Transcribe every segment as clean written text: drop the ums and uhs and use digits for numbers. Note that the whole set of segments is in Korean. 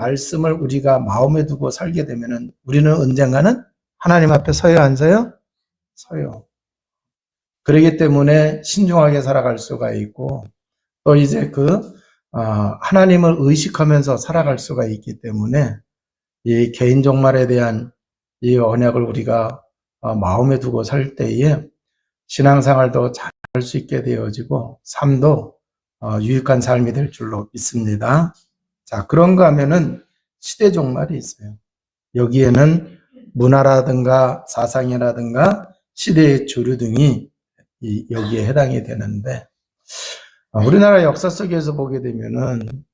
말씀을 우리가 마음에 두고 살게 되면은 우리는 언젠가는 하나님 앞에 서요, 안 서요? 서요. 그렇기 때문에 신중하게 살아갈 수가 있고, 또 이제 하나님을 의식하면서 살아갈 수가 있기 때문에 이 개인 종말에 대한 이 언약을 우리가 마음에 두고 살 때에 신앙생활도 잘 할 수 있게 되어지고 삶도 유익한 삶이 될 줄로 믿습니다. 자, 그런가 하면은 시대 종말이 있어요. 여기에는 문화라든가 사상이라든가 시대의 주류 등이 여기에 해당이 되는데, 우리나라 역사 속에서 보게 되면은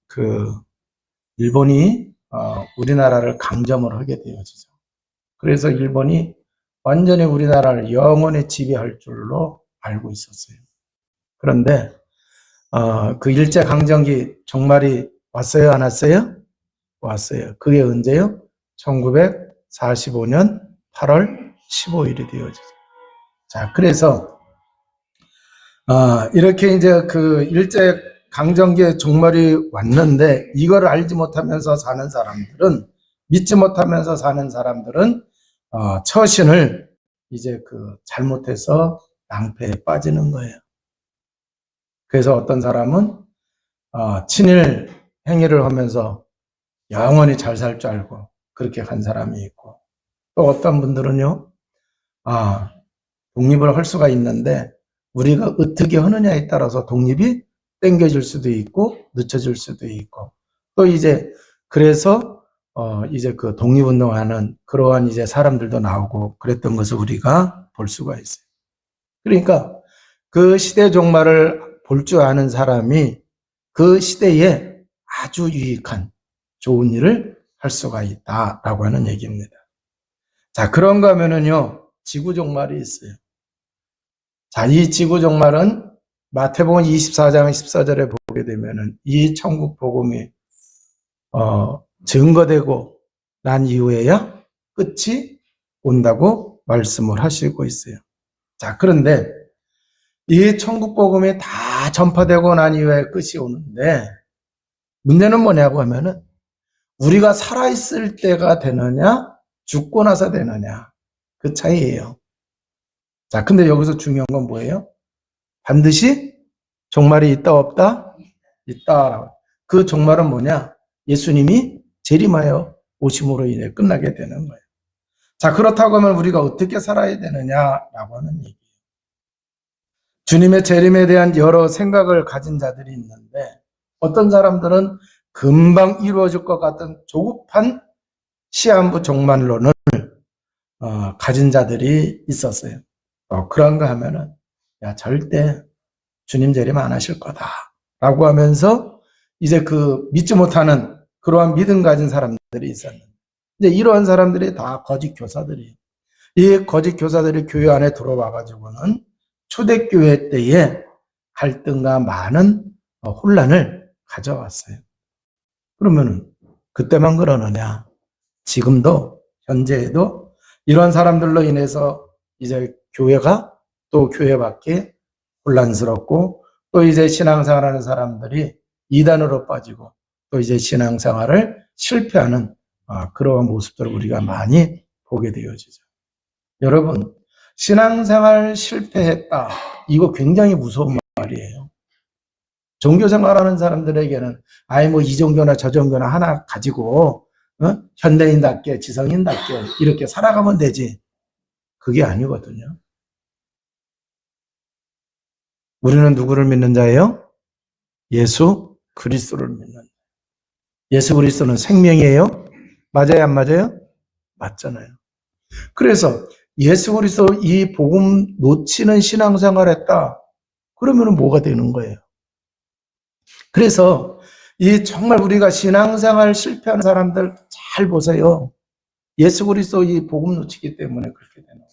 일본이 우리나라를 강점을 하게 되어지죠. 그래서 일본이 완전히 우리나라를 영원히 지배할 줄로 알고 있었어요. 그런데 그 일제강점기 종말이 왔어요, 안 왔어요? 왔어요. 그게 언제요? 1945년 8월 15일이 되어지죠. 자, 그래서 이렇게 이제 그 일제 강점기의 종말이 왔는데 이걸 알지 못하면서 사는 사람들은, 믿지 못하면서 사는 사람들은 처신을 이제 잘못해서 낭패에 빠지는 거예요. 그래서 어떤 사람은 친일 행위를 하면서 영원히 잘 살 줄 알고 그렇게 간 사람이 있고, 또 어떤 분들은요, 독립을 할 수가 있는데 우리가 어떻게 하느냐에 따라서 독립이 땡겨질 수도 있고 늦춰질 수도 있고, 또 이제 그래서 이제 독립운동하는 그러한 이제 사람들도 나오고 그랬던 것을 우리가 볼 수가 있어요. 그러니까 그 시대 종말을 볼 줄 아는 사람이 그 시대에 아주 유익한 좋은 일을 할 수가 있다라고 하는 얘기입니다. 자, 그런가 하면은요, 지구 종말이 있어요. 자, 이 지구 종말은 마태복음 24장 14절에 보게 되면은 이 천국 복음이 증거되고 난 이후에야 끝이 온다고 말씀을 하시고 있어요. 자, 그런데 이 천국 복음이 다 전파되고 난 이후에 끝이 오는데 문제는 뭐냐고 하면은 우리가 살아있을 때가 되느냐, 죽고 나서 되느냐, 그 차이예요. 자, 근데 여기서 중요한 건 뭐예요? 반드시 종말이 있다 없다? 있다. 그 종말은 뭐냐? 예수님이 재림하여 오심으로 인해 끝나게 되는 거예요. 자, 그렇다고 하면 우리가 어떻게 살아야 되느냐라고 하는 얘기예요. 주님의 재림에 대한 여러 생각을 가진 자들이 있는데, 어떤 사람들은 금방 이루어질 것 같은 조급한 시한부 종말론을 가진 자들이 있었어요. 그런가 하면은 절대 주님 재림 안 하실 거다라고 하면서 이제 믿지 못하는 그러한 믿음 가진 사람들이 있었는데, 이제 이러한 사람들이 다 거짓 교사들이에요. 이 거짓 교사들이 교회 안에 들어와 가지고는 초대교회 때에 갈등과 많은 혼란을 가져왔어요. 그러면은 그때만 그러느냐? 지금도 현재에도 이런 사람들로 인해서 이제 교회가 또 교회 밖에 혼란스럽고, 또 이제 신앙생활하는 사람들이 이단으로 빠지고 또 이제 신앙생활을 실패하는 그러한 모습들을 우리가 많이 보게 되어지죠. 여러분, 신앙생활 실패했다, 이거 굉장히 무서운 말이에요. 종교생활하는 사람들에게는 이 종교나 저 종교나 하나 가지고 현대인답게 지성인답게 이렇게 살아가면 되지, 그게 아니거든요. 우리는 누구를 믿는 자예요? 예수 그리스도를 믿는 자예요. 예수 그리스도는 생명이에요? 맞아요, 안 맞아요? 맞잖아요. 그래서 예수 그리스도 이 복음 놓치는 신앙생활 했다, 그러면 뭐가 되는 거예요? 그래서 정말 우리가 신앙생활 실패하는 사람들 잘 보세요. 예수 그리스도 이 복음 놓치기 때문에 그렇게 되는 거예요.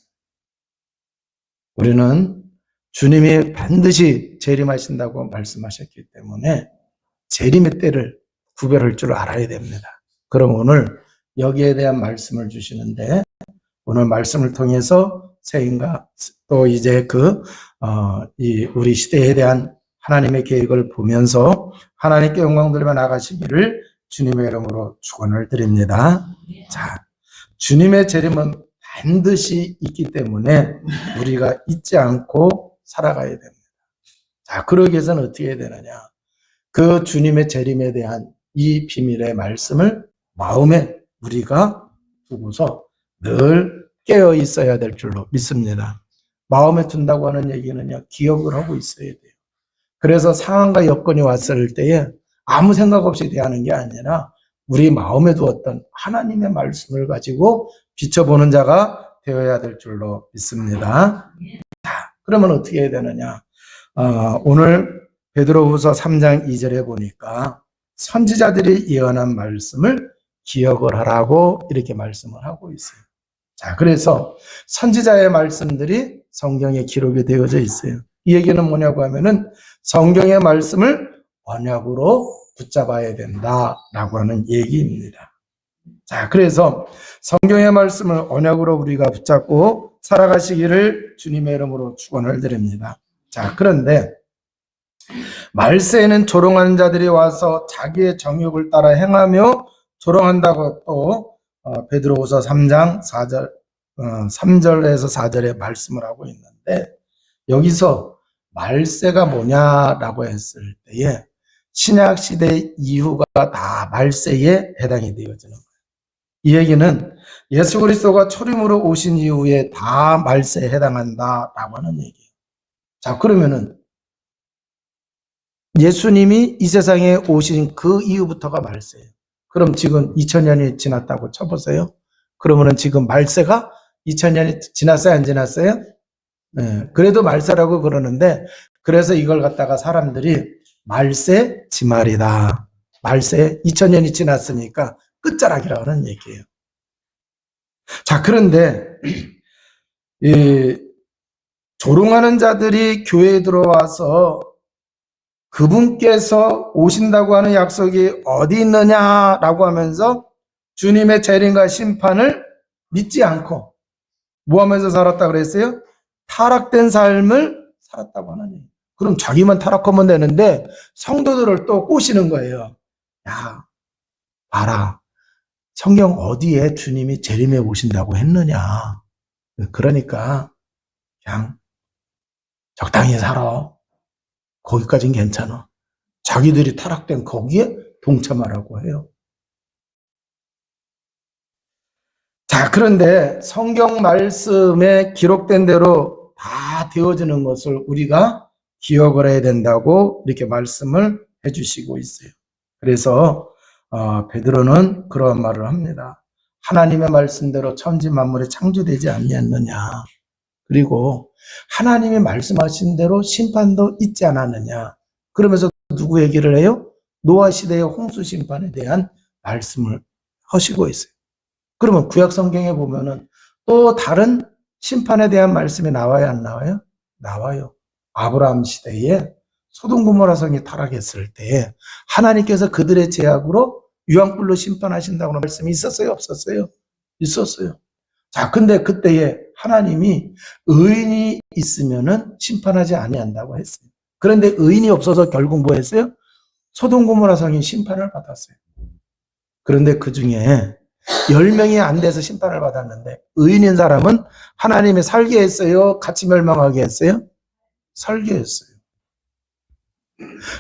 우리는 주님이 반드시 재림하신다고 말씀하셨기 때문에 재림의 때를 구별할 줄 알아야 됩니다. 그럼 오늘 여기에 대한 말씀을 주시는데, 오늘 말씀을 통해서 새인가 또 이제 우리 시대에 대한 하나님의 계획을 보면서 하나님께 영광 돌리며 나가시기를 주님의 이름으로 축원을 드립니다. 자, 주님의 재림은 반드시 있기 때문에 우리가 잊지 않고 살아가야 됩니다. 자, 그러기 위해서는 어떻게 해야 되느냐? 그 주님의 재림에 대한 이 비밀의 말씀을 마음에 우리가 두고서 늘 깨어 있어야 될 줄로 믿습니다. 마음에 둔다고 하는 얘기는요, 기억을 하고 있어야 돼요. 그래서 상황과 여건이 왔을 때에 아무 생각 없이 대하는 게 아니라 우리 마음에 두었던 하나님의 말씀을 가지고 비춰보는 자가 되어야 될 줄로 믿습니다. 자, 그러면 어떻게 해야 되느냐? 오늘 베드로후서 3장 2절에 보니까 선지자들이 예언한 말씀을 기억을 하라고 이렇게 말씀을 하고 있어요. 자, 그래서 선지자의 말씀들이 성경에 기록이 되어져 있어요. 이 얘기는 뭐냐고 하면은 성경의 말씀을 언약으로 붙잡아야 된다라고 하는 얘기입니다. 자, 그래서 성경의 말씀을 언약으로 우리가 붙잡고 살아가시기를 주님의 이름으로 축원을 드립니다. 자, 그런데 말세에는 조롱하는 자들이 와서 자기의 정욕을 따라 행하며 조롱한다고 또 베드로후서 3장 4절 3절에서 4절에 말씀을 하고 있는데, 여기서 말세가 뭐냐라고 했을 때에 신약 시대 이후가 다 말세에 해당이 되어지는 거예요. 이 얘기는 예수 그리스도가 초림으로 오신 이후에 다 말세에 해당한다라고 하는 얘기예요. 자, 그러면은 예수님이 이 세상에 오신 그 이후부터가 말세예요. 그럼 지금 2000년이 지났다고 쳐보세요. 그러면은 지금 말세가 2000년이 지났어요, 안 지났어요? 네, 그래도 말세라고 그러는데, 그래서 이걸 갖다가 사람들이 말세 지말이다. 말세 2000년이 지났으니까 끝자락이라고 하는 얘기예요. 자, 그런데 이 조롱하는 자들이 교회에 들어와서 그분께서 오신다고 하는 약속이 어디 있느냐라고 하면서 주님의 재림과 심판을 믿지 않고 뭐 하면서 살았다 그랬어요? 타락된 삶을 살았다고 하는 얘기예요. 그럼 자기만 타락하면 되는데 성도들을 또 꼬시는 거예요. 야, 봐라. 성경 어디에 주님이 재림에 오신다고 했느냐. 그러니까 그냥 적당히 살아. 거기까지는 괜찮아. 자기들이 타락된 거기에 동참하라고 해요. 자, 그런데 성경 말씀에 기록된 대로 다 되어지는 것을 우리가 기억을 해야 된다고 이렇게 말씀을 해주시고 있어요. 그래서 베드로는 그런 말을 합니다. 하나님의 말씀대로 천지 만물이 창조되지 아니했느냐. 그리고 하나님이 말씀하신 대로 심판도 있지 않았느냐. 그러면서 누구 얘기를 해요? 노아 시대의 홍수 심판에 대한 말씀을 하시고 있어요. 그러면 구약 성경에 보면은 또 다른 심판에 대한 말씀이 나와요, 안 나와요? 나와요. 아브라함 시대에 소돔 고모라 성이 타락했을 때 하나님께서 그들의 죄악으로 유황불로 심판하신다고 하는 말씀이 있었어요, 없었어요? 있었어요. 자, 근데 그때에 하나님이 의인이 있으면은 심판하지 아니한다고 했어요. 그런데 의인이 없어서 결국 뭐 했어요? 소돔 고모라 성이 심판을 받았어요. 그런데 그 중에 10명이 안 돼서 심판을 받았는데 의인인 사람은 하나님이 살게 했어요? 같이 멸망하게 했어요? 살게 했어요.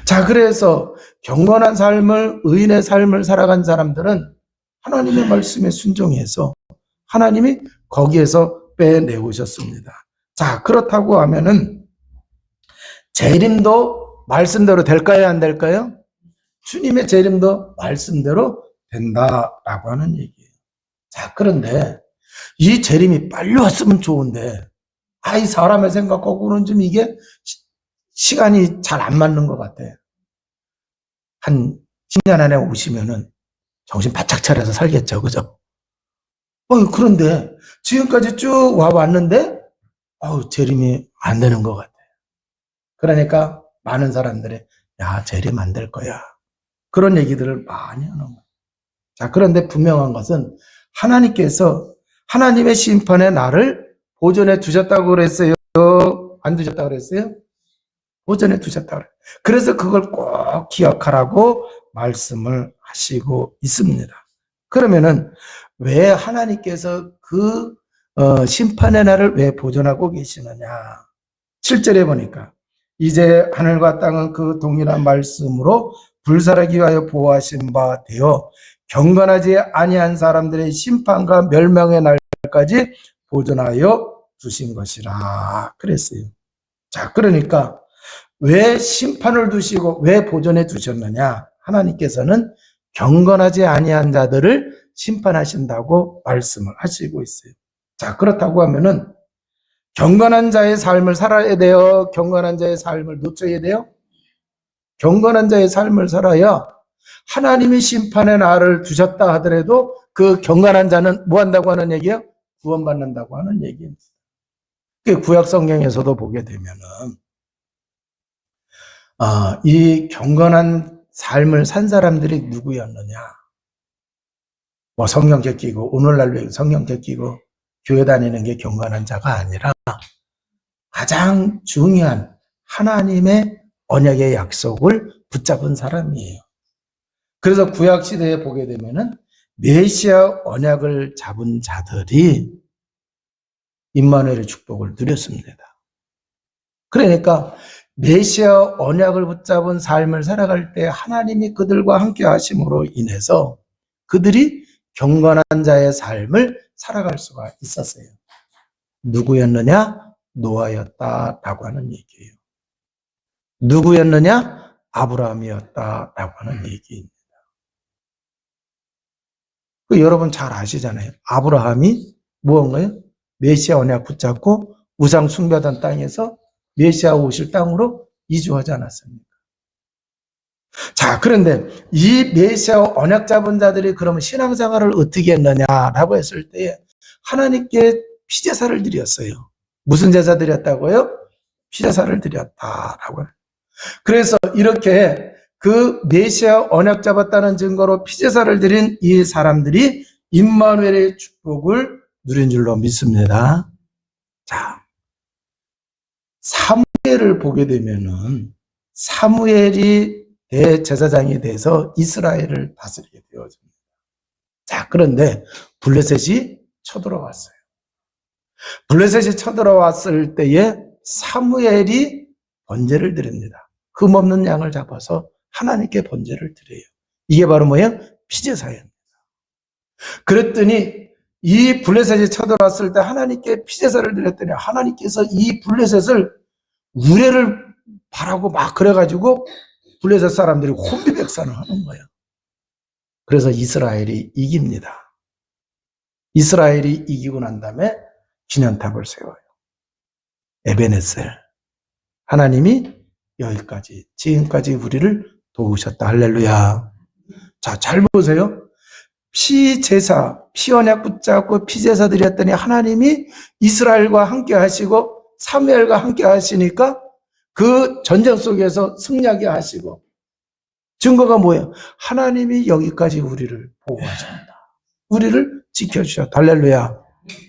자, 그래서 경건한 삶을, 의인의 삶을 살아간 사람들은 하나님의 말씀에 순종해서 하나님이 거기에서 빼내오셨습니다. 자, 그렇다고 하면은 재림도 말씀대로 될까요, 안 될까요? 주님의 재림도 말씀대로 된다라고 하는 얘기예요. 자, 그런데 이 재림이 빨리 왔으면 좋은데 이 사람의 생각하고는 좀 이게 시간이 잘 안 맞는 것 같아. 한 10년 안에 오시면은 정신 바짝 차려서 살겠죠, 그죠? 그런데 지금까지 쭉 와왔는데 재림이 안 되는 것 같아. 그러니까 많은 사람들이 야, 재림 안 될 거야. 그런 얘기들을 많이 하는 거예요. 자, 그런데 분명한 것은 하나님께서 하나님의 심판에 나를 보존해 두셨다고 그랬어요? 안 두셨다고 그랬어요? 보존해 두셨다고 그래요. 그래서 그걸 꼭 기억하라고 말씀을 하시고 있습니다. 그러면은 왜 하나님께서 그 심판의 날을 왜 보존하고 계시느냐? 7절에 보니까 이제 하늘과 땅은 그 동일한 말씀으로 불사르기 위하여 보호하신 바 되어 경건하지 아니한 사람들의 심판과 멸망의 날까지 보존하여 두신 것이라 그랬어요. 자, 그러니까 왜 심판을 두시고 왜 보존해 두셨느냐? 하나님께서는 경건하지 아니한 자들을 심판하신다고 말씀을 하시고 있어요. 자, 그렇다고 하면은 경건한 자의 삶을 살아야 돼요? 경건한 자의 삶을 놓쳐야 돼요? 경건한 자의 삶을 살아야 하나님이 심판의 날을 두셨다 하더라도 그 경건한 자는 뭐 한다고 하는 얘기예요? 구원받는다고 하는 얘기입니다. 구약 성경에서도 보게 되면은 이 경건한 삶을 산 사람들이 누구였느냐? 뭐 성경 제끼고 오늘날로 성경 제끼고 교회 다니는 게 경건한 자가 아니라 가장 중요한 하나님의 언약의 약속을 붙잡은 사람이에요. 그래서 구약 시대에 보게 되면은 메시아 언약을 잡은 자들이 임마누엘의 축복을 누렸습니다. 그러니까 메시아 언약을 붙잡은 삶을 살아갈 때 하나님이 그들과 함께 하심으로 인해서 그들이 경건한 자의 삶을 살아갈 수가 있었어요. 누구였느냐? 노아였다라고 하는 얘기예요. 누구였느냐? 아브라함이었다라고 하는 얘기입니다. 여러분 잘 아시잖아요. 아브라함이 무언가요? 메시아 언약 붙잡고 우상 숭배하던 땅에서 메시아 오실 땅으로 이주하지 않았습니까? 자, 그런데 이 메시아 언약 잡은 자들이 그러면 신앙생활을 어떻게 했느냐라고 했을 때 하나님께 피제사를 드렸어요. 무슨 제사 드렸다고요? 피제사를 드렸다라고요. 그래서 이렇게 그 메시아 언약 잡았다는 증거로 피제사를 드린 이 사람들이 임마누엘의 축복을 누린 줄로 믿습니다. 자, 사무엘을 보게 되면은 사무엘이 대제사장이 돼서 이스라엘을 다스리게 되어집니다. 자, 그런데 블레셋이 쳐들어왔어요. 블레셋이 쳐들어왔을 때에 사무엘이 번제를 드립니다. 흠없는 양을 잡아서 하나님께 번제를 드려요. 이게 바로 뭐예요? 피제사예요. 그랬더니 이 블레셋이 쳐들어왔을 때 하나님께 피제사를 드렸더니 하나님께서 이 블레셋을 우레를 바라고 막 그래가지고 블레셋 사람들이 혼비백산을 하는 거예요. 그래서 이스라엘이 이깁니다. 이스라엘이 이기고 난 다음에 기념탑을 세워요. 에베네셀. 하나님이 여기까지 지금까지 우리를 도우셨다. 할렐루야. 자, 잘 보세요. 피제사, 피언약 붙잡고 피제사 드렸더니 하나님이 이스라엘과 함께 하시고 사무엘과 함께 하시니까 그 전쟁 속에서 승리하게 하시고 증거가 뭐예요? 하나님이 여기까지 우리를 보호하셨다. 우리를 지켜주셨다. 할렐루야.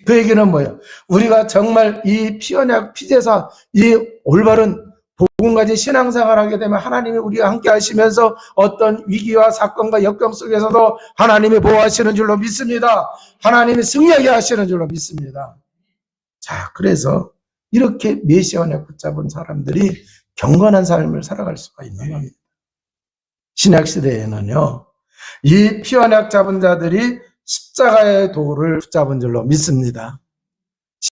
그 얘기는 뭐예요? 우리가 정말 이 피언약, 피제사, 이 올바른 복음 가진 신앙생활을 하게 되면 하나님이 우리와 함께 하시면서 어떤 위기와 사건과 역경 속에서도 하나님이 보호하시는 줄로 믿습니다. 하나님이 승리하게 하시는 줄로 믿습니다. 자, 그래서 이렇게 메시아 언약 붙잡은 사람들이 경건한 삶을 살아갈 수가 있는 겁니다. 신약시대에는요, 이 피언약 잡은 자들이 십자가의 도를 붙잡은 줄로 믿습니다.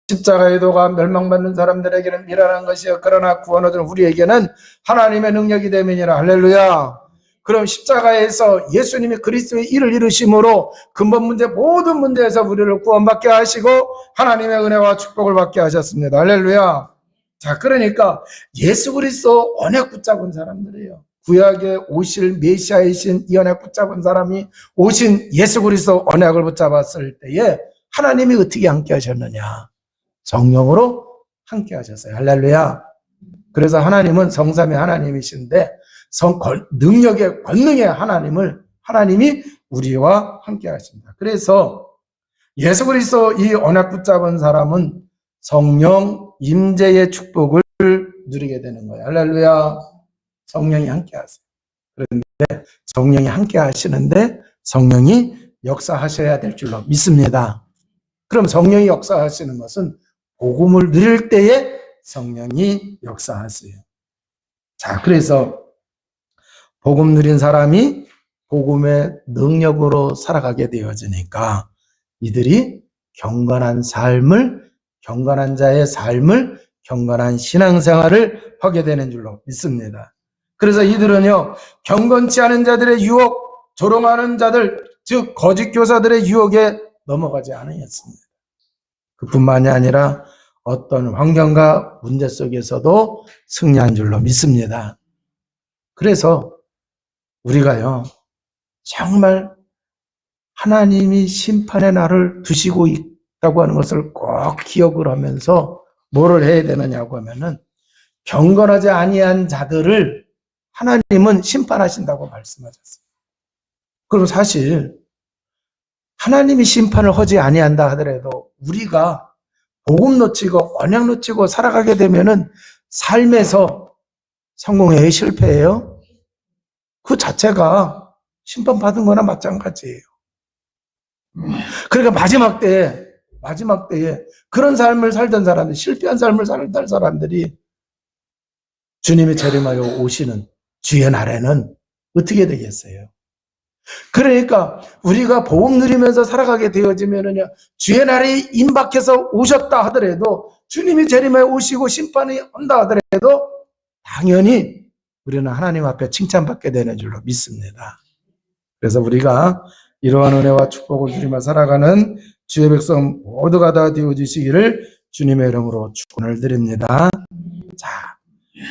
십자가의 도가 멸망받는 사람들에게는 미련한 것이요 그러나 구원 얻은 우리에게는 하나님의 능력이 됨이니라. 할렐루야. 그럼 십자가에서 예수님이 그리스도의 일을 이루심으로 근본 문제 모든 문제에서 우리를 구원받게 하시고 하나님의 은혜와 축복을 받게 하셨습니다. 할렐루야. 자, 그러니까 예수 그리스도 언약 붙잡은 사람들이에요. 구약에 오실 메시아이신 이 언약 붙잡은 사람이 오신 예수 그리스도 언약을 붙잡았을 때에 하나님이 어떻게 함께 하셨느냐? 성령으로 함께 하셨어요. 할렐루야. 그래서 하나님은 성삼위 하나님이신데 능력의 권능의 하나님이 우리와 함께 하십니다. 그래서 예수 그리스도 이 언약 붙잡은 사람은 성령 임재의 축복을 누리게 되는 거예요. 할렐루야. 성령이 함께 하세요. 그런데 성령이 함께 하시는데 성령이 역사하셔야 될 줄로 믿습니다. 그럼 성령이 역사하시는 것은 복음을 누릴 때에 성령이 역사하세요. 자, 그래서 복음 누린 사람이 복음의 능력으로 살아가게 되어지니까 이들이 경건한 삶을, 경건한 자의 삶을, 경건한 신앙생활을 하게 되는 줄로 믿습니다. 그래서 이들은요, 경건치 않은 자들의 유혹, 조롱하는 자들, 즉 거짓 교사들의 유혹에 넘어가지 않았습니다. 그뿐만이 아니라 어떤 환경과 문제 속에서도 승리한 줄로 믿습니다. 그래서 우리가요, 정말 하나님이 심판의 날을 두시고 있다고 하는 것을 꼭 기억을 하면서 뭐를 해야 되느냐고 하면은 경건하지 아니한 자들을 하나님은 심판하신다고 말씀하셨어요. 그럼 사실 하나님이 심판을 하지 아니한다 하더라도 우리가 복음 놓치고 언약 놓치고 살아가게 되면은 삶에서 성공해요, 실패해요? 그 자체가 심판받은 거나 마찬가지예요. 그러니까 마지막 때에 그런 삶을 살던 사람들, 실패한 삶을 살던 사람들이 주님이 재림하여 오시는 주의 날에는 어떻게 되겠어요? 그러니까 우리가 복음 누리면서 살아가게 되어지면은요, 주의 날이 임박해서 오셨다 하더라도, 주님이 재림하여 오시고 심판이 온다 하더라도 당연히 우리는 하나님 앞에 칭찬받게 되는 줄로 믿습니다. 그래서 우리가 이러한 은혜와 축복을 누리며 살아가는 주의 백성 모두가 다 되어주시기를 주님의 이름으로 축원을 드립니다. 자,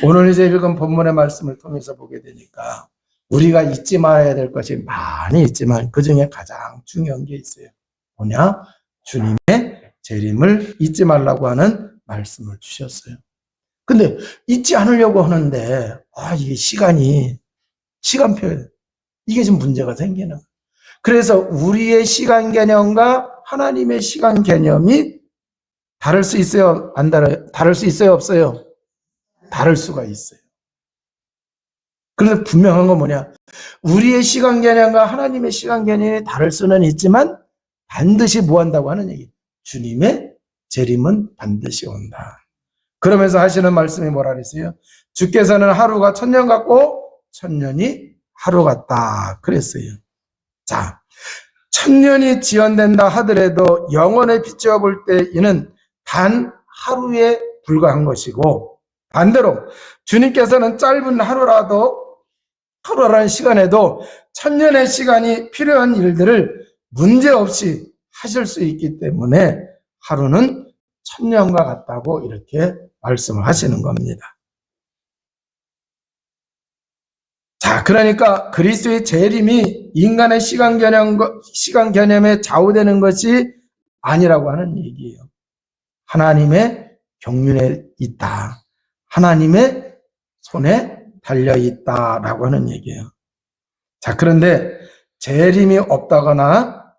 오늘 이제 읽은 본문의 말씀을 통해서 보게 되니까 우리가 잊지 말아야 될 것이 많이 있지만 그 중에 가장 중요한 게 있어요. 뭐냐? 주님의 재림을 잊지 말라고 하는 말씀을 주셨어요. 근데 잊지 않으려고 하는데 이게 시간표 이게 좀 문제가 생기는 거예요. 그래서 우리의 시간 개념과 하나님의 시간 개념이 다를 수 있어요? 안 다르요? 다를 수 있어요? 없어요? 다를 수가 있어요. 그런데 분명한 건 뭐냐? 우리의 시간 개념과 하나님의 시간 개념이 다를 수는 있지만 반드시 뭐 한다고 하는 얘기. 주님의 재림은 반드시 온다. 그러면서 하시는 말씀이 뭐라 그랬어요? 주께서는 하루가 1000년 같고 1000년이 하루 같다 그랬어요. 자, 1000년이 지연된다 하더라도 영원의 빛을 볼 때 이는 단 하루에 불과한 것이고, 반대로 주님께서는 짧은 하루라는 시간에도 1000년의 시간이 필요한 일들을 문제없이 하실 수 있기 때문에 하루는 1000년과 같다고 이렇게 말씀을 하시는 겁니다. 자, 그러니까 그리스도의 재림이 인간의 시간 개념에 좌우되는 것이 아니라고 하는 얘기예요. 하나님의 경륜에 있다. 하나님의 손에 달려 있다라고 하는 얘기예요. 자, 그런데 재림이 없다거나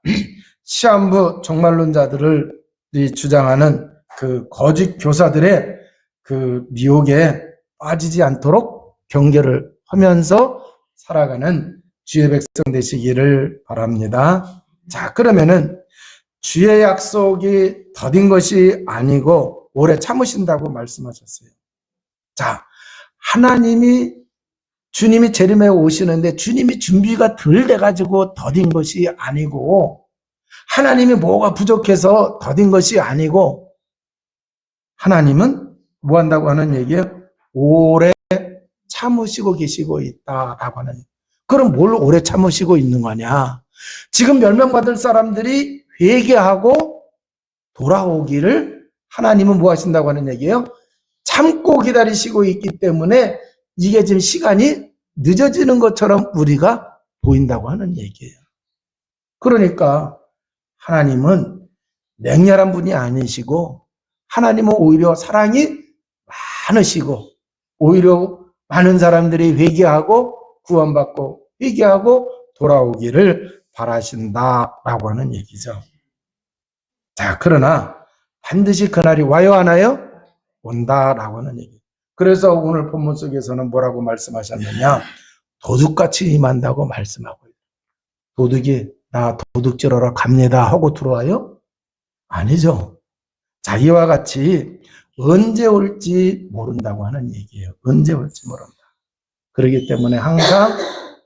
시한부 종말론자들이 주장하는 그 거짓 교사들의 그 미혹에 빠지지 않도록 경계를 하면서 살아가는 주의 백성 되시기를 바랍니다. 자, 그러면은 주의 약속이 더딘 것이 아니고 오래 참으신다고 말씀하셨어요. 자, 주님이 재림에 오시는데 주님이 준비가 덜 돼가지고 더딘 것이 아니고, 하나님이 뭐가 부족해서 더딘 것이 아니고, 하나님은 뭐 한다고 하는 얘기예요? 오래 참으시고 계시고 있다라고 하는. 그럼 뭘 오래 참으시고 있는 거냐? 지금 멸망받을 사람들이 회개하고 돌아오기를 하나님은 뭐 하신다고 하는 얘기예요? 참고 기다리시고 있기 때문에 이게 지금 시간이 늦어지는 것처럼 우리가 보인다고 하는 얘기예요. 그러니까 하나님은 맹렬한 분이 아니시고, 하나님은 오히려 사랑이 많으시고, 오히려 많은 사람들이 회개하고 구원받고 회개하고 돌아오기를 바라신다라고 하는 얘기죠. 자, 그러나 반드시 그날이 와요, 안 와요? 온다라고 하는 얘기. 그래서 오늘 본문 속에서는 뭐라고 말씀하셨느냐? 도둑같이 임한다고 말씀하고 있어요. 도둑이 나 도둑질하러 갑니다 하고 들어와요? 아니죠. 자, 이와 같이 언제 올지 모른다고 하는 얘기예요. 언제 올지 모른다. 그렇기 때문에 항상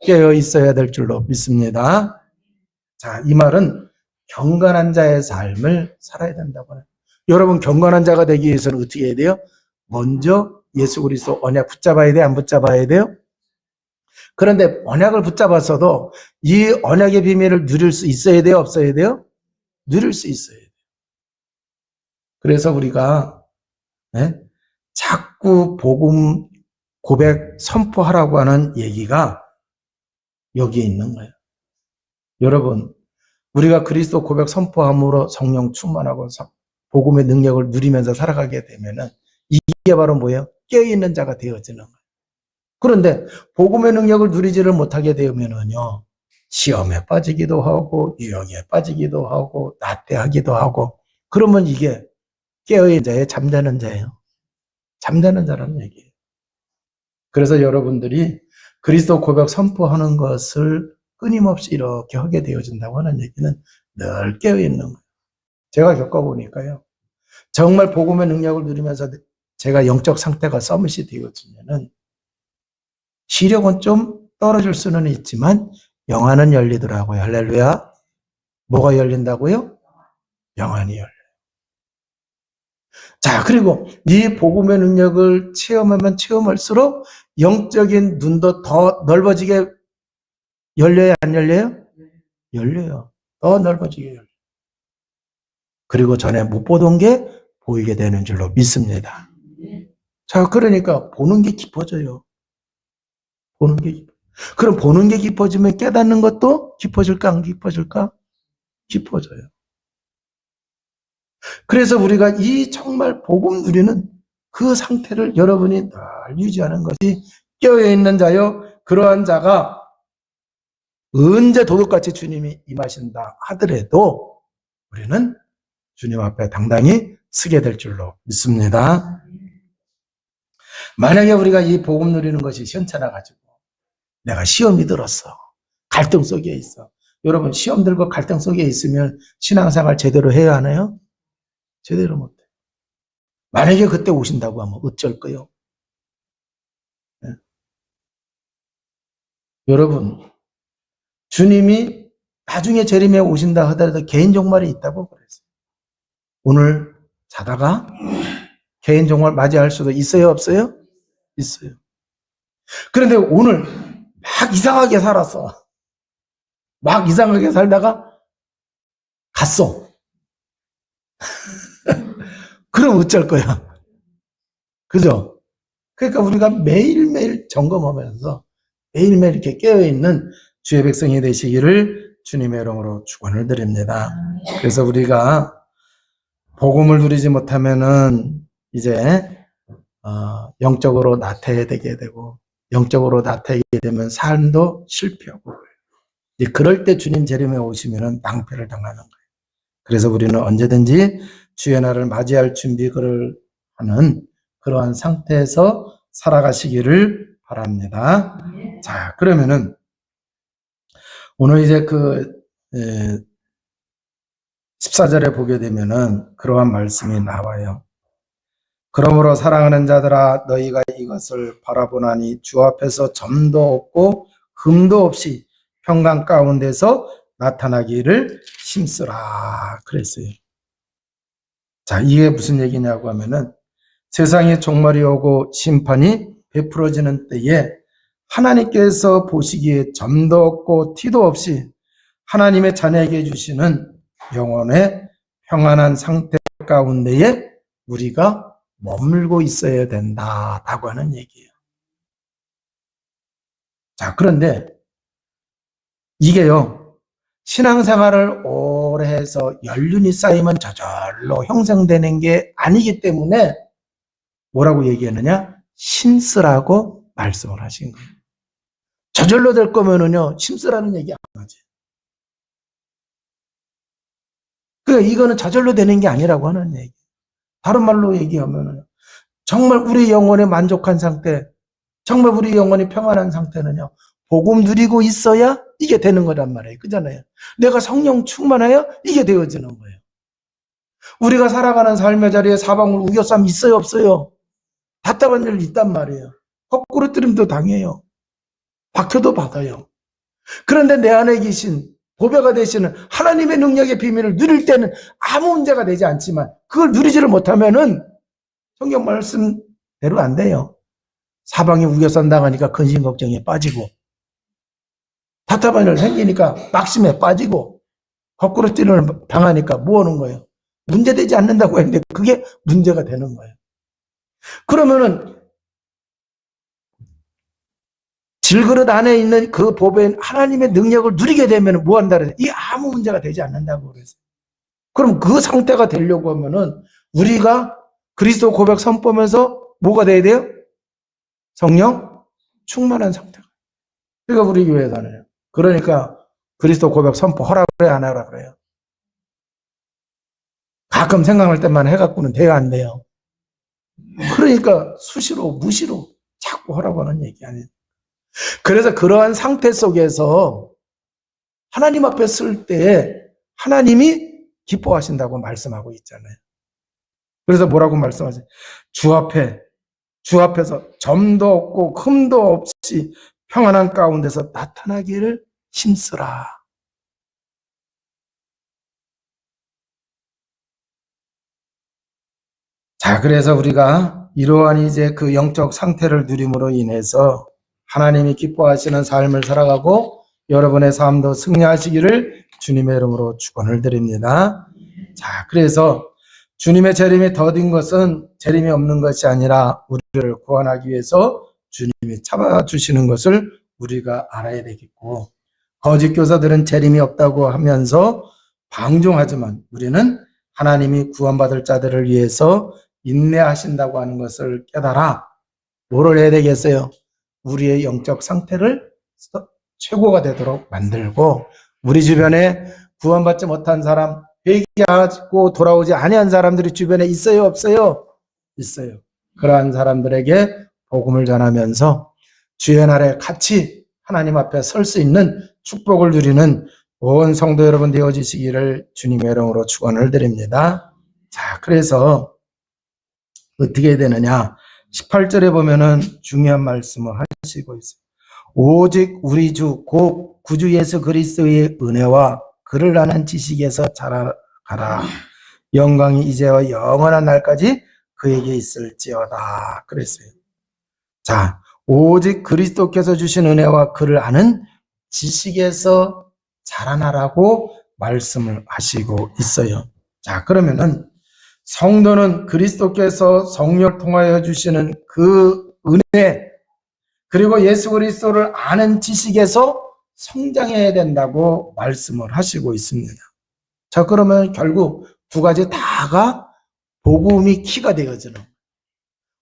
깨어 있어야 될 줄로 믿습니다. 자, 이 말은 경건한 자의 삶을 살아야 된다고 해요. 여러분, 경건한 자가 되기 위해서는 어떻게 해야 돼요? 먼저 예수 그리스도 언약 붙잡아야 돼요? 안 붙잡아야 돼요? 그런데 언약을 붙잡았어도 이 언약의 비밀을 누릴 수 있어야 돼요? 없어야 돼요? 누릴 수 있어야 돼요. 그래서 우리가 자꾸 복음 고백 선포하라고 하는 얘기가 여기에 있는 거예요. 여러분, 우리가 그리스도 고백 선포함으로 성령 충만하고 복음의 능력을 누리면서 살아가게 되면은 이게 바로 뭐예요? 깨어있는 자가 되어지는 거예요. 그런데 복음의 능력을 누리지를 못하게 되면은요, 시험에 빠지기도 하고 유혹에 빠지기도 하고 나태하기도 하고, 그러면 이게 깨어있는 자예요? 잠자는 자예요? 잠자는 자라는 얘기예요. 그래서 여러분들이 그리스도 고백 선포하는 것을 끊임없이 이렇게 하게 되어진다고 하는 얘기는 늘 깨어있는 거예요. 제가 겪어보니까요, 정말 복음의 능력을 누리면서 제가 영적 상태가 서밋이 되어지면은 시력은 좀 떨어질 수는 있지만 영안은 열리더라고요. 할렐루야. 뭐가 열린다고요? 영안이 열려요. 자, 그리고 이 복음의 능력을 체험하면 체험할수록 영적인 눈도 더 넓어지게 열려요? 안 열려요? 열려요. 더 넓어지게 열려요. 그리고 전에 못 보던 게 보이게 되는 줄로 믿습니다. 자, 그러니까 보는 게 깊어져요. 보는 게 깊어져요. 그럼 보는 게 깊어지면 깨닫는 것도 깊어질까 안 깊어질까? 깊어져요. 그래서 우리가 이 정말 복음 누리는 그 상태를 여러분이 늘 유지하는 것이 깨어있는 자요. 그러한 자가 언제 도둑같이 주님이 임하신다 하더라도 우리는 주님 앞에 당당히 서게 될 줄로 믿습니다. 만약에 우리가 이 복음 누리는 것이 시원찮아 가지고 내가 시험이 들었어. 갈등 속에 있어. 여러분, 시험 들고 갈등 속에 있으면 신앙생활 제대로 해야 하나요? 제대로 못해. 만약에 그때 오신다고 하면 어쩔 거요? 네. 여러분, 주님이 나중에 재림에 오신다 하더라도 개인 종말이 있다고 그랬어요. 오늘 자다가 개인 종말 맞이할 수도 있어요, 없어요? 있어요. 그런데 오늘 막 이상하게 살았어. 막 이상하게 살다가 갔어. 그럼 어쩔 거야? 그죠? 그러니까 우리가 매일매일 점검하면서 매일매일 이렇게 깨어있는 주의 백성이 되시기를 주님의 이름으로 축원을 드립니다. 그래서 우리가 복음을 누리지 못하면은 이제 영적으로 나태해지게 되고, 영적으로 나태해지게 되면 삶도 실패하고, 이제 그럴 때 주님 재림에 오시면은 낭패를 당하는 거예요. 그래서 우리는 언제든지 주의 날을 맞이할 준비를 하는 그러한 상태에서 살아가시기를 바랍니다. 자, 그러면은 오늘 이제 14절에 보게 되면은 그러한 말씀이 나와요. 그러므로 사랑하는 자들아, 너희가 이것을 바라보나니 주 앞에서 점도 없고 흠도 없이 평강 가운데서 나타나기를 힘쓰라 그랬어요. 자, 이게 무슨 얘기냐고 하면은 세상의 종말이 오고 심판이 베풀어지는 때에 하나님께서 보시기에 점도 없고 티도 없이 하나님의 자녀에게 주시는 영혼의 평안한 상태 가운데에 우리가 머물고 있어야 된다라고 하는 얘기예요. 자, 그런데 이게요, 신앙생활을 오래 해서 연륜이 쌓이면 저절로 형성되는 게 아니기 때문에 뭐라고 얘기하느냐? 심쓰라고 말씀을 하신 거예요. 저절로 될 거면은요, 심쓰라는 얘기 안 하지. 그러니까 이거는 저절로 되는 게 아니라고 하는 얘기. 다른 말로 얘기하면은 정말 우리 영혼에 만족한 상태, 정말 우리 영혼이 평안한 상태는요, 복음 누리고 있어야 이게 되는 거란 말이에요. 그잖아요. 내가 성령 충만해야 이게 되어지는 거예요. 우리가 살아가는 삶의 자리에 사방울 우겨쌈 있어요, 없어요? 답답한 일 있단 말이에요. 거꾸로 뜨림도 당해요. 박혀도 받아요. 그런데 내 안에 계신 보배가 되시는 하나님의 능력의 비밀을 누릴 때는 아무 문제가 되지 않지만 그걸 누리지를 못하면은 성경 말씀대로 안 돼요. 사방에 우겨쌈 당하니까 근심 걱정에 빠지고 답답한 일 생기니까 낙심에 빠지고 거꾸로 뛰는 당하니까 뭐 하는 거예요? 문제되지 않는다고 했는데 그게 문제가 되는 거예요. 그러면은 질그릇 안에 있는 그 보배인 하나님의 능력을 누리게 되면 뭐 한다 그래요? 이 아무 문제가 되지 않는다고 그랬어요. 그럼 그 상태가 되려고 하면은 우리가 그리스도 고백 선포하면서 뭐가 돼야 돼요? 성령 충만한 상태가. 그러니까 우리 교회에서는 그러니까 그리스도 고백 선포하라 그래 안 하라 그래요? 가끔 생각날 때만 해갖고는 돼야 안 돼요. 그러니까 수시로 무시로 자꾸 하라고 하는 얘기 아니에요. 그래서 그러한 상태 속에서 하나님 앞에 쓸 때 하나님이 기뻐하신다고 말씀하고 있잖아요. 그래서 뭐라고 말씀하세요? 주 앞에서 점도 없고 흠도 없이 평안한 가운데서 나타나기를 힘쓰라. 자, 그래서 우리가 이러한 이제 그 영적 상태를 누림으로 인해서 하나님이 기뻐하시는 삶을 살아가고 여러분의 삶도 승리하시기를 주님의 이름으로 축원을 드립니다. 자, 그래서 주님의 재림이 더딘 것은 재림이 없는 것이 아니라 우리를 구원하기 위해서 주님이 참아주시는 것을 우리가 알아야 되겠고, 거짓 교사들은 재림이 없다고 하면서 방종하지만 우리는 하나님이 구원받을 자들을 위해서 인내하신다고 하는 것을 깨달아 뭐를 해야 되겠어요? 우리의 영적 상태를 최고가 되도록 만들고, 우리 주변에 구원받지 못한 사람, 회개하고 돌아오지 아니한 사람들이 주변에 있어요, 없어요? 있어요. 그러한 사람들에게 복음을 전하면서 주의 날에 같이 하나님 앞에 설 수 있는 축복을 누리는 온 성도 여러분 되어주시기를 주님의 이름으로 축원을 드립니다. 자, 그래서 어떻게 해야 되느냐? 18절에 보면은 중요한 말씀을 하시고 있어요. 오직 우리 주 곧 구주 예수 그리스도의 은혜와 그를 아는 지식에서 자라가라. 영광이 이제와 영원한 날까지 그에게 있을지어다. 그랬어요. 자, 오직 그리스도께서 주신 은혜와 그를 아는 지식에서 자라나라고 말씀을 하시고 있어요. 자, 그러면은 성도는 그리스도께서 성령을 통하여 주시는 그 은혜, 그리고 예수 그리스도를 아는 지식에서 성장해야 된다고 말씀을 하시고 있습니다. 자, 그러면 결국 두 가지 다가 복음이 키가 되어지는,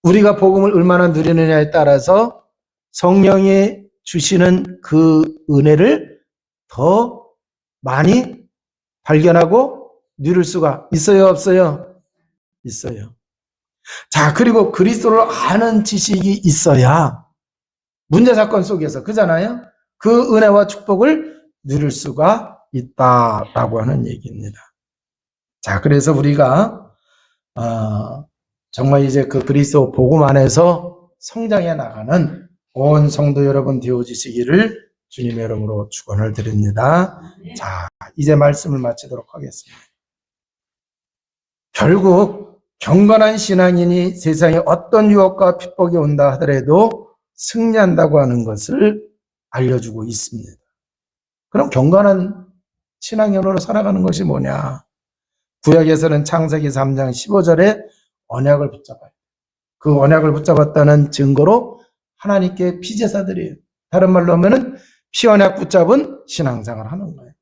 우리가 복음을 얼마나 누리느냐에 따라서 성령이 주시는 그 은혜를 더 많이 발견하고 누릴 수가 있어요, 없어요? 있어요. 자, 그리고 그리스도를 아는 지식이 있어야 문제 사건 속에서, 그잖아요, 그 은혜와 축복을 누릴 수가 있다라고 하는 얘기입니다. 자, 그래서 우리가 정말 이제 그 그리스도 복음 안에서 성장해 나가는 온 성도 여러분 되어주시기를 주님의 이름으로 축원을 드립니다. 자, 이제 말씀을 마치도록 하겠습니다. 결국 경건한 신앙인이 세상에 어떤 유혹과 핍박이 온다 하더라도 승리한다고 하는 것을 알려주고 있습니다. 그럼 경건한 신앙인으로 살아가는 것이 뭐냐? 구약에서는 창세기 3장 15절에 언약을 붙잡아요. 그 언약을 붙잡았다는 증거로 하나님께 피제사들이에요. 다른 말로 하면은 피언약 붙잡은 신앙생활을 하는 거예요.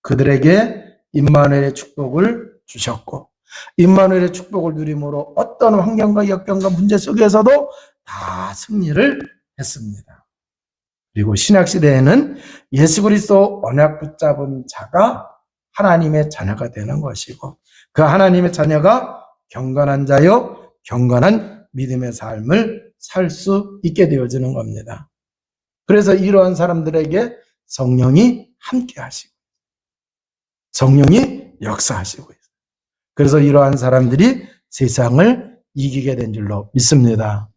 그들에게 임마누엘의 축복을 주셨고, 임마누엘의 축복을 누림으로 어떤 환경과 역경과 문제 속에서도 다 승리를 했습니다. 그리고 신약시대에는 예수 그리스도 언약 붙잡은 자가 하나님의 자녀가 되는 것이고, 그 하나님의 자녀가 경건한 자요 경건한 믿음의 삶을 살 수 있게 되어지는 겁니다. 그래서 이러한 사람들에게 성령이 함께 하시고 성령이 역사하시고 있어요. 그래서 이러한 사람들이 세상을 이기게 된 줄로 믿습니다.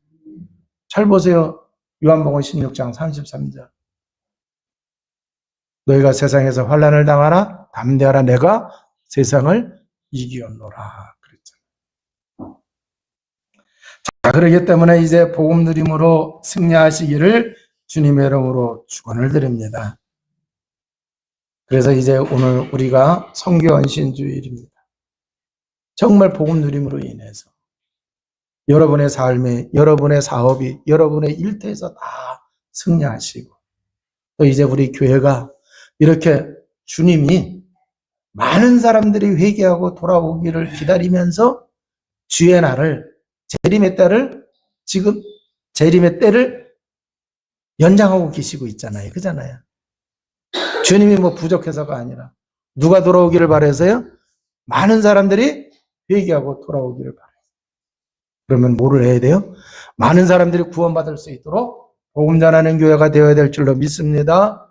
잘 보세요. 요한복음 16장 33절. 너희가 세상에서 환난을 당하라 담대하라 내가 세상을 이기었노라 그랬잖아요. 자, 그렇기 때문에 이제 복음 누림으로 승리하시기를 주님의 이름으로 축원을 드립니다. 그래서 이제 오늘 우리가 선교 헌신 주일입니다. 정말 복음 누림으로 인해서 여러분의 삶에, 여러분의 사업이, 여러분의 일터에서 다 승리하시고 또 이제 우리 교회가 이렇게 주님이 많은 사람들이 회개하고 돌아오기를 기다리면서 주의 날을 재림의 때를 지금 재림의 때를 연장하고 계시고 있잖아요. 그잖아요. 주님이 뭐 부족해서가 아니라 누가 돌아오기를 바라서요? 많은 사람들이 회개하고 돌아오기를 바라요. 그러면 뭐를 해야 돼요? 많은 사람들이 구원받을 수 있도록 복음 전하는 교회가 되어야 될 줄로 믿습니다.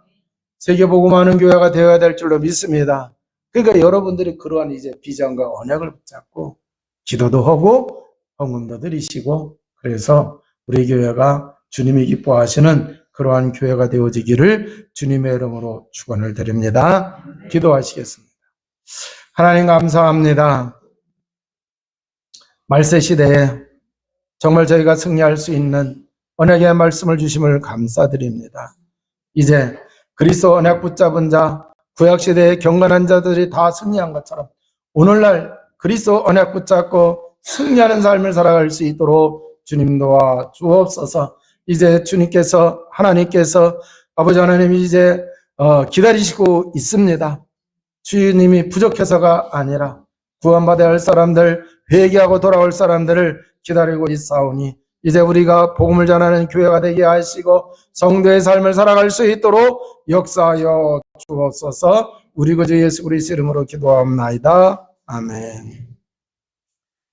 세계 복음하는 교회가 되어야 될 줄로 믿습니다. 그러니까 여러분들이 그러한 이제 비전과 언약을 붙잡고 기도도 하고 헌금도 드리시고 그래서 우리 교회가 주님이 기뻐하시는 그러한 교회가 되어지기를 주님의 이름으로 축원을 드립니다. 기도하시겠습니다. 하나님 감사합니다. 말세 시대에 정말 저희가 승리할 수 있는 언약의 말씀을 주심을 감사드립니다. 이제 그리스도 언약 붙잡은 자, 구약시대의 경건한 자들이 다 승리한 것처럼 오늘날 그리스도 언약 붙잡고 승리하는 삶을 살아갈 수 있도록 주님 도와 주옵소서. 이제 주님께서 하나님께서 아버지 하나님이 이제 기다리시고 있습니다. 주님이 부족해서가 아니라 구원받아야 할 사람들, 회개하고 돌아올 사람들을 기다리고 있사오니 이제 우리가 복음을 전하는 교회가 되게 하시고 성도의 삶을 살아갈 수 있도록 역사하여 주옵소서. 우리 구주 예수 그리스도 이름으로 기도하옵나이다. 아멘.